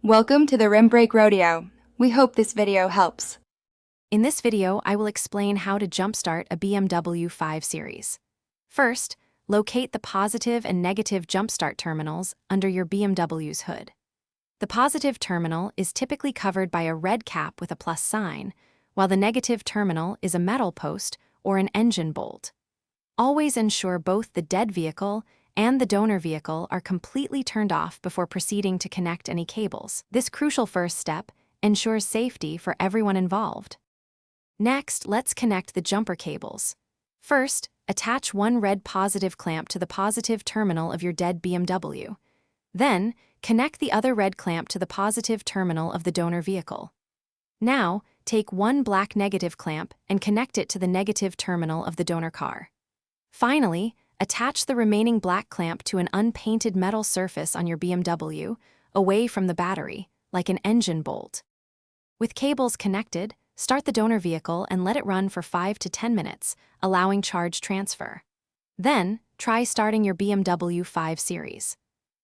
Welcome to the Rim Brake Rodeo. We hope this video helps. In this video, I will explain how to jumpstart a BMW 5 Series. First, locate the positive and negative jumpstart terminals under your BMW's hood. The positive terminal is typically covered by a red cap with a plus sign, while the negative terminal is a metal post or an engine bolt. Always ensure both the dead vehicle and the donor vehicle are completely turned off before proceeding to connect any cables. This crucial first step ensures safety for everyone involved. Next, let's connect the jumper cables. First, attach one red positive clamp to the positive terminal of your dead BMW. Then, connect the other red clamp to the positive terminal of the donor vehicle. Now, take one black negative clamp and connect it to the negative terminal of the donor car. Finally, attach the remaining black clamp to an unpainted metal surface on your BMW, away from the battery, like an engine bolt. With cables connected, start the donor vehicle and let it run for 5 to 10 minutes, allowing charge transfer. Then, try starting your BMW 5 Series.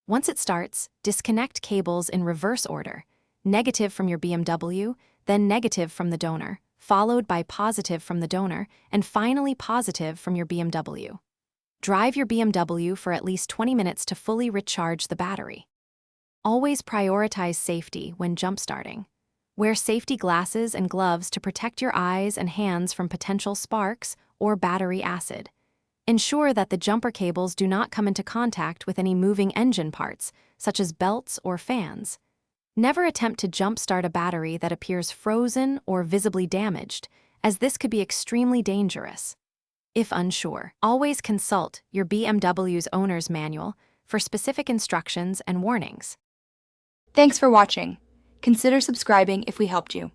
Once it starts, disconnect cables in reverse order: negative from your BMW, then negative from the donor, followed by positive from the donor, and finally positive from your BMW. Drive your BMW for at least 20 minutes to fully recharge the battery. Always prioritize safety when jump-starting. Wear safety glasses and gloves to protect your eyes and hands from potential sparks or battery acid. Ensure that the jumper cables do not come into contact with any moving engine parts, such as belts or fans. Never attempt to jump-start a battery that appears frozen or visibly damaged, as this could be extremely dangerous. If unsure, always consult your BMW's owner's manual for specific instructions and warnings. Thanks for watching. Consider subscribing if we helped you.